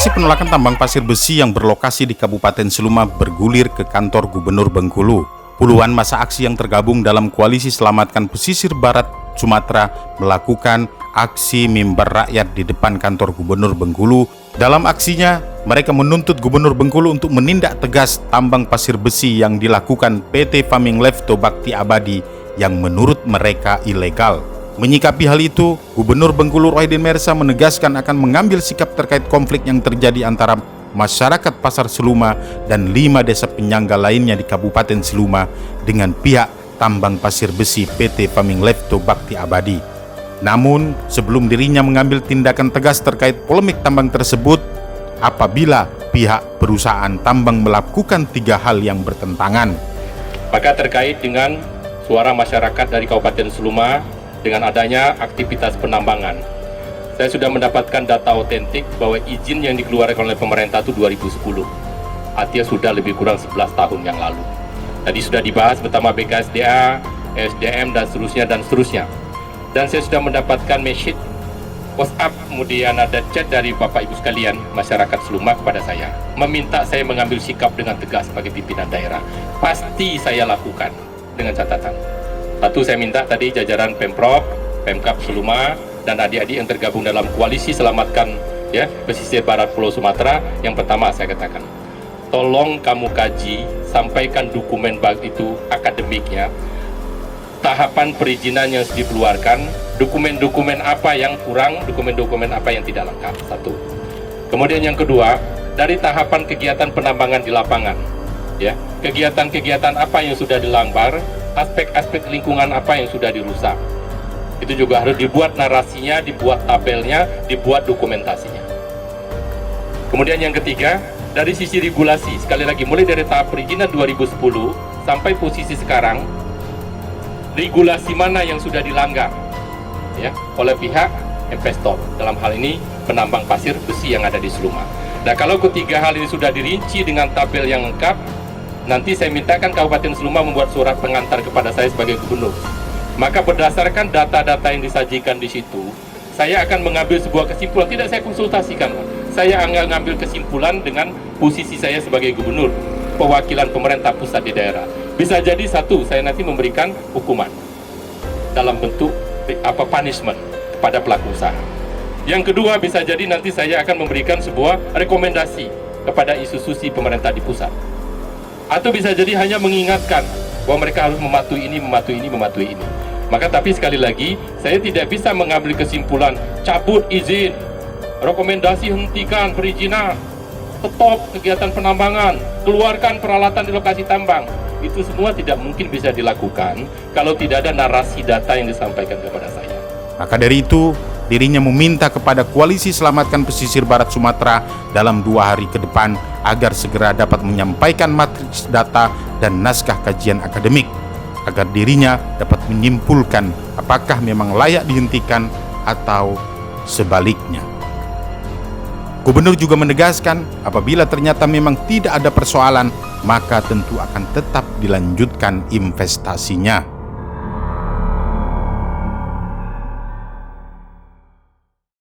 Aksi penolakan tambang pasir besi yang berlokasi di Kabupaten Seluma bergulir ke kantor Gubernur Bengkulu. Puluhan massa aksi yang tergabung dalam koalisi Selamatkan Pesisir Barat Sumatera melakukan aksi mimbar rakyat di depan kantor Gubernur Bengkulu. Dalam aksinya, mereka menuntut Gubernur Bengkulu untuk menindak tegas tambang pasir besi yang dilakukan PT Faming Lefto Bakti Abadi yang menurut mereka ilegal. Menyikapi hal itu, Gubernur Bengkulu Rohidin Mersa menegaskan akan mengambil sikap terkait konflik yang terjadi antara masyarakat Pasar Seluma dan 5 desa penyangga lainnya di Kabupaten Seluma dengan pihak tambang pasir besi PT Faming Lefto Bakti Abadi. Namun, sebelum dirinya mengambil tindakan tegas terkait polemik tambang tersebut, apabila pihak perusahaan tambang melakukan 3 hal yang bertentangan. Maka terkait dengan suara masyarakat dari Kabupaten Seluma dengan adanya aktivitas penambangan, saya sudah mendapatkan data otentik bahwa izin yang dikeluarkan oleh pemerintah itu 2010, artinya sudah lebih kurang 11 tahun yang lalu. Tadi sudah dibahas bersama BKSDA, SDM dan seterusnya. Dan saya sudah mendapatkan message WhatsApp, kemudian ada chat dari Bapak Ibu sekalian masyarakat Seluma kepada saya, meminta saya mengambil sikap dengan tegas sebagai pimpinan daerah. Pasti saya lakukan dengan catatan. Satu, saya minta tadi jajaran Pemprov, Pemkab Seluma dan adik-adik yang tergabung dalam koalisi Selamatkan Pesisir Barat Pulau Sumatera. Yang pertama saya katakan, tolong kamu kaji, sampaikan dokumen baik itu akademiknya, tahapan perizinan yang dikeluarkan, dokumen-dokumen apa yang kurang, dokumen-dokumen apa yang tidak lengkap. Satu. Kemudian yang kedua, dari tahapan kegiatan penambangan di lapangan, kegiatan-kegiatan apa yang sudah dilanggar, aspek-aspek lingkungan apa yang sudah dirusak. Itu juga harus dibuat narasinya, dibuat tabelnya, dibuat dokumentasinya. Kemudian yang ketiga, dari sisi regulasi, sekali lagi mulai dari tahap perizinan 2010 sampai posisi sekarang, regulasi mana yang sudah dilanggar oleh pihak investor, dalam hal ini penambang pasir besi yang ada di Seluma. Nah, kalau ketiga hal ini sudah dirinci dengan tabel yang lengkap, nanti saya mintakan Kabupaten Seluma membuat surat pengantar kepada saya sebagai gubernur. Maka berdasarkan data-data yang disajikan di situ, saya akan mengambil sebuah kesimpulan. Tidak saya konsultasikan, saya akan mengambil kesimpulan dengan posisi saya sebagai gubernur, perwakilan pemerintah pusat di daerah. Bisa jadi satu, saya nanti memberikan hukuman dalam bentuk punishment kepada pelaku usaha. Yang kedua, bisa jadi nanti saya akan memberikan sebuah rekomendasi kepada institusi pemerintah di pusat. Atau bisa jadi hanya mengingatkan bahwa mereka harus mematuhi ini. Maka tapi sekali lagi, saya tidak bisa mengambil kesimpulan cabut izin, rekomendasi hentikan perizinan, stop kegiatan penambangan, keluarkan peralatan di lokasi tambang. Itu semua tidak mungkin bisa dilakukan kalau tidak ada narasi data yang disampaikan kepada saya. Maka dari itu, dirinya meminta kepada Koalisi Selamatkan Pesisir Barat Sumatera dalam 2 hari ke depan agar segera dapat menyampaikan matriks data dan naskah kajian akademik, agar dirinya dapat menyimpulkan apakah memang layak dihentikan atau sebaliknya. Gubernur juga menegaskan apabila ternyata memang tidak ada persoalan, maka tentu akan tetap dilanjutkan investasinya.